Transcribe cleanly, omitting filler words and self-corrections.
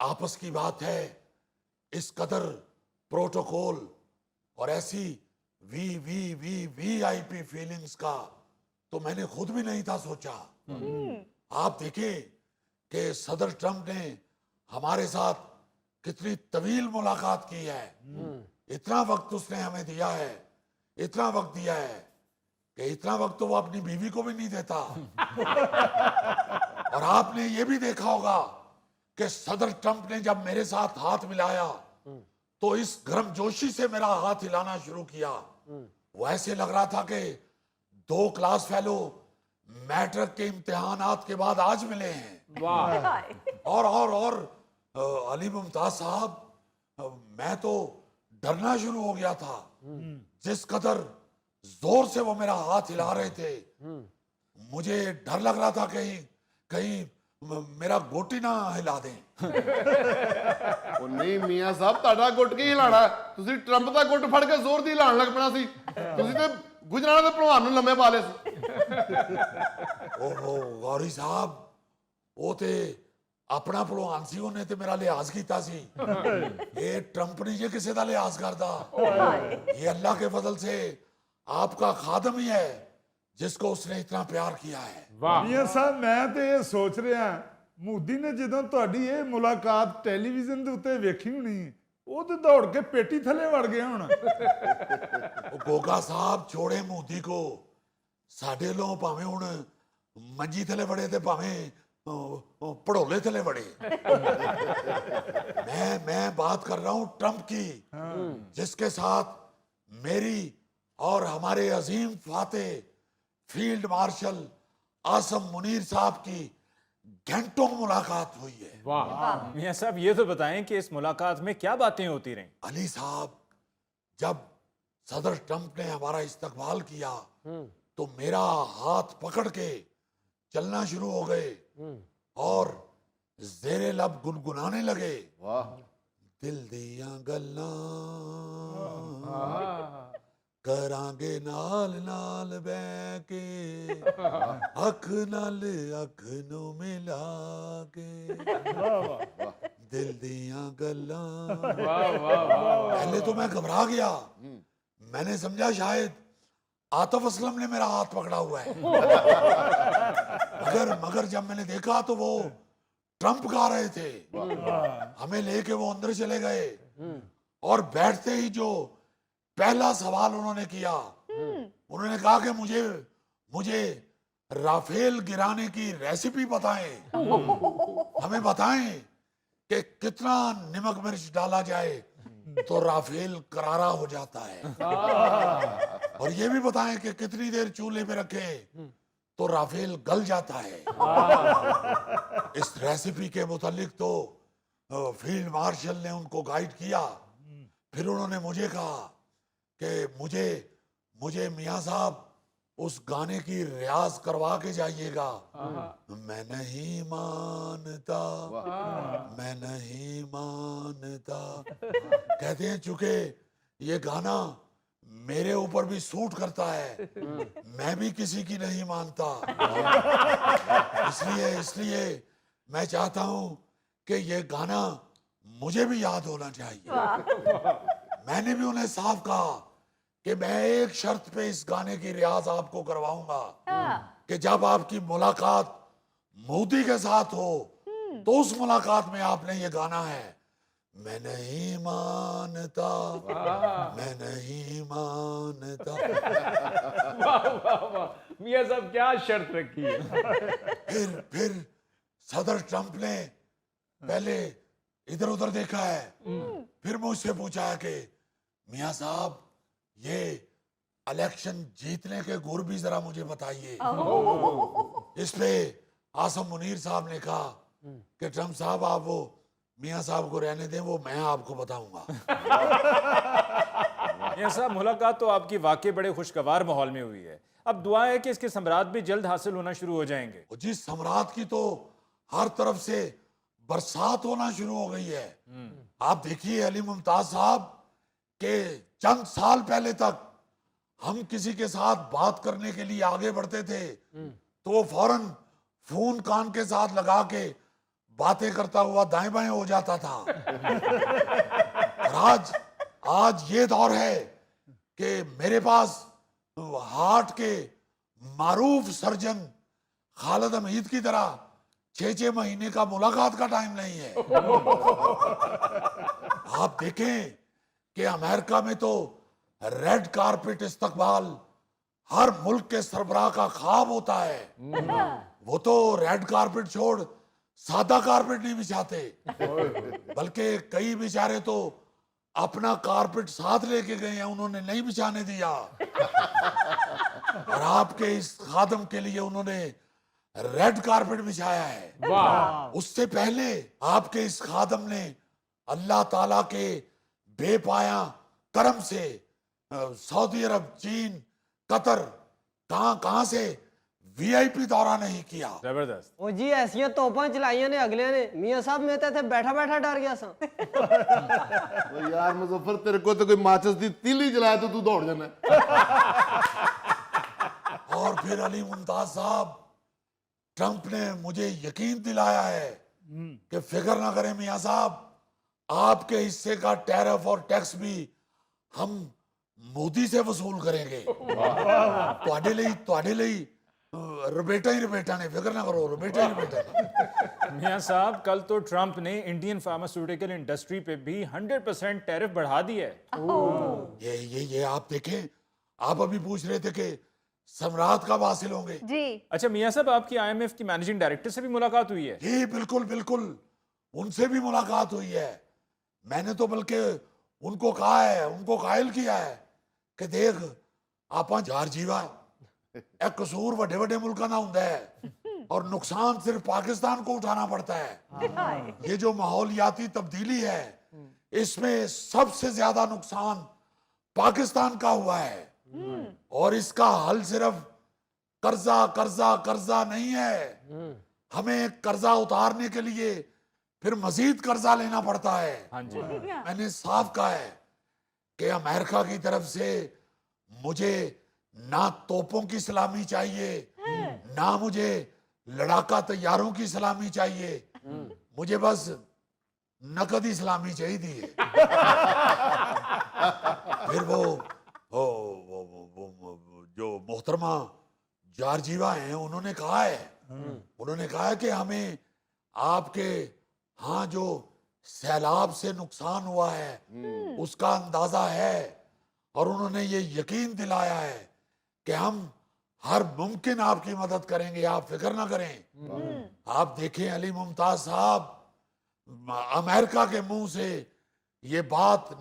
आपस की बात है, इस कदर प्रोटोकॉल और ऐसी वीआईपी फीलिंग्स का तो मैंने खुद भी नहीं था सोचा। आप देखें कि सदर ट्रंप ने हमारे साथ कितनी तवील मुलाकात की है। इतना वक्त उसने हमें दिया है, इतना वक्त दिया है कि इतना वक्त तो वो अपनी बीवी को भी नहीं देता। और आपने ये भी देखा होगा कि सदर ट्रंप ने जब मेरे साथ हाथ मिलाया तो इस गर्मजोशी से मेरा हाथ हिलाना शुरू किया। वो ऐसे लग रहा था कि 2 क्लास फेलो मैट्रिक के इम्तिहानात के बाद आज मिले हैं। और अली मुमताज साहब, मैं तो डरना शुरू हो गया था। जिस कदर जोर से वो मेरा हाथ हिला रहे थे, मुझे डर लग रहा था कहीं कहीं मेरा गोटी ना हिला दें। ਉਹ ਨਹੀਂ ਮੀਆਂ ਸਾਹਿਬ, ਤੁਹਾਡਾ ਗੁੱਟ ਕੀ ਹਿਲਾਣਾ? ਤੁਸੀਂ ਟਰੰਪ ਦਾ ਗੁੱਟ ਫੜ ਕੇ ਜ਼ੋਰ ਦੀ ਹਿਲਾਉਣ ਲੱਗ ਪੈਣਾ ਸੀ। ਤੁਸੀਂ ਤੇ ਗੁਜਰਾਣਾ ਦੇ ਭਲਵਾਨ ਨੂੰ ਲੰਮੇ ਪਾ ਲਏ ਸੀ। ਓਹੋ ਗੌਰੀ ਸਾਹਿਬ, ਉਹ ਤੇ ਆਪਣਾ ਭਲਵਾਨ ਸੀ, ਉਹਨੇ ਤੇ ਮੇਰਾ ਲਿਹਾਜ਼ ਕੀਤਾ ਸੀ। ਇਹ ट्रंप नहीं ये किसी का लिहाज करता। ये अल्लाह के फजल से आपका खादम ही है जिसको उसने इतना प्यार किया है। ਮੀਆਂ ਸਾਹਿਬ, ਮੈਂ ਤੇ ਇਹ ਸੋਚ ਰਿਹਾ, ਮੋਦੀ ਨੇ ਜਦੋਂ ਤੁਹਾਡੀ ਇਹ ਮੁਲਾਕਾਤ ਟੈਲੀਵਿਜ਼ਨ ਦੇ ਉੱਤੇ ਵੇਖੀ ਹੋਣੀ, ਉਹ ਤੇ ਦੌੜ ਕੇ ਪੇਟੀ ਥੱਲੇ ਵੜ ਗਿਆ ਹੁਣ। गोगा साहब छोड़े मोदी को, साडे लो भावें हुण मंजी थले बड़े ते भावें पड़ोले थले बड़े। मैं बात कर रहा हूं ट्रंप की, जिसके साथ मेरी और हमारे अजीम फातेह फील्ड मार्शल आसम मुनीर साहब की घंटों मुलाकात हुई है। वाह मियां साहब, ये तो बताएं कि इस मुलाकात में क्या बातें होती रहीं? अली साहब, जब सदर ट्रंप ने हमारा इस्तकबाल किया तो मेरा हाथ पकड़ के चलना शुरू हो गए और जेरे लब गुनगुनाने लगे। ਵਾਹ दिल दियां गल्लां करांगे नाल नाल बैठ के, अख नाल अख नू मिला के, दिल दियां गल्लां। पहले तो मैं घबरा गया, मैंने समझा शायद आतिफ असलम ने मेरा हाथ पकड़ा हुआ है। मगर जब मैंने देखा तो वो ट्रंप गा रहे थे। हमें लेके वो अंदर चले गए और बैठते ही जो पहला सवाल उन्होंने किया, उन्होंने कहा कि मुझे राफेल गिराने की रेसिपी बताएं। हमें बताएं कि कितना नमक मिर्च डाला जाए तो राफेल करारा हो जाता है, और ये भी बताएं कि कितनी देर चूल्हे पे रखे तो राफेल गल जाता है। इस रेसिपी के मुतालिक तो फील्ड मार्शल ने उनको गाइड किया। फिर उन्होंने मुझे कहा कि मुझे मियां साहब उस गाने की रियाज करवा के जाइएगा। मैं नहीं मानता, मैं नहीं मानता। कहते हैं चूंकि ये गाना मेरे ऊपर भी सूट करता है, मैं भी किसी की नहीं मानता। इसलिए मैं चाहता हूं कि ये गाना मुझे भी याद होना चाहिए। मैंने भी उन्हें साफ कहा कि मैं एक शर्त पे इस गाने की रियाज आपको करवाऊंगा कि जब आपकी मुलाकात मोदी के साथ हो तो उस मुलाकात में आपने ये गाना है, मैं नहीं मानता, मैं नहीं मानता। वाह वाह वाह, मियां साहब क्या शर्त रखी है। फिर सदर ट्रंप ने पहले इधर उधर देखा है, फिर मुझसे पूछा है कि मियां साहब ये इलेक्शन जीतने के गुर भी जरा मुझे बताइए। इस पे आसम मुनीर साहब ने कहा कि ट्रंप साहब आप वो मियां साहब को रहने दें, वो मैं आपको बताऊंगा। मियां साहब, मुलाकात तो आपकी वाकई बड़े खुशगवार माहौल में हुई है। अब दुआ है कि इसके सम्राट भी जल्द हासिल होना शुरू हो जाएंगे। जिस सम्राट की तो हर तरफ से बरसात होना शुरू हो गई है। आप देखिए अली मुमताज साहब के चंद साल पहले तक हम किसी के साथ बात करने के लिए आगे बढ़ते थे तो वो फौरन फोन कान के साथ लगा के बातें करता हुआ दाएं बाएं हो जाता था। और आज ये दौर है कि मेरे पास हार्ट के मारूफ सर्जन खालिद हमीद की तरह 6-6 महीने का मुलाकात का टाइम नहीं है। आप देखें कि अमेरिका में तो रेड कारपेट इस्तकबाल हर मुल्क के सरबराह का ख्वाब होता है। वो तो रेड कारपेट छोड़ सादा कारपेट नहीं बिछाते, बल्कि कई बेचारे तो अपना कारपेट साथ लेके गए हैं, उन्होंने नहीं बिछाने दिया। और आपके इस खादम के लिए उन्होंने रेड कारपेट बिछाया है। वाह उससे पहले आपके इस खादम ने अल्लाह ताला के बेपाया करम से सऊदी अरब, चीन, कतर, कहां से वीआईपी दौरा नहीं किया। जबरदस्त। ओ जी ऐसियां तोपां चलाइयां ने अगले ने, मियां साहब मैं तो इत्थे बैठा बैठा डर गया सा। ओ यार मुजफ्फर, तेरे को तो कोई माचिस दी तीली जलाए तो तू दौड़ जाना। और फिर अली मुमताज साहब, ट्रंप ने मुझे यकीन दिलाया है कि फिक्र ना करें मियां साहब, आपके हिस्से का टैरिफ और टैक्स भी हम मोदी से वसूल करेंगे। ਤੁਹਾਡੇ ਲਈ रबेटा ही रबेटा ने, फिक्र ना करो, रबेटा ही रबेटा ने। मियां साहब, कल तो ट्रंप ने इंडियन फार्मास्यूटिकल इंडस्ट्री पे भी 100% टैरिफ बढ़ा दी है। ये आप देखें, आप अभी पूछ रहे थे कि सम्राट कब हासिल होंगे। जी अच्छा मियां साहब, आपकी आईएमएफ की मैनेजिंग डायरेक्टर से भी मुलाकात हुई है? जी बिल्कुल बिल्कुल, उनसे भी मुलाकात हुई है। मैंने तो बल्कि उनको कहा है, उनको कायल किया है कि देख ਆਪਾਂ ਜਾਰਜੀਵਾ ਇਹ कसूर ਵੱਡੇ ਵੱਡੇ मुल्कों का होता है और नुकसान सिर्फ पाकिस्तान को उठाना पड़ता है। ये जो माहौलियाती तब्दीली है, इसमें सबसे ज्यादा नुकसान पाकिस्तान का हुआ है। और इसका हल सिर्फ कर्जा कर्जा कर्जा नहीं है, हमें कर्जा उतारने के लिए फिर मजीद कर्जा लेना पड़ता है। हाँ जी। मैंने साफ कहा है कि अमेरिका की तरफ से मुझे ना तोपों की सलामी चाहिए, ना मुझे लड़ाका तैयारों की सलामी चाहिए, मुझे बस नकदी सलामी चाहिए थी। फिर वो जो मोहतरमा जारजीवा हैं, उन्होंने कहा है कि हमें आपके हाँ जो सैलाब से नुकसान हुआ है उसका अंदाजा है, और उन्होंने ये यकीन दिलाया है कि हम हर मुमकिन आपकी मदद करेंगे, आप फिक्र ना करें। आप देखें अली मुमताज साहब, अमेरिका के मुंह से ये बात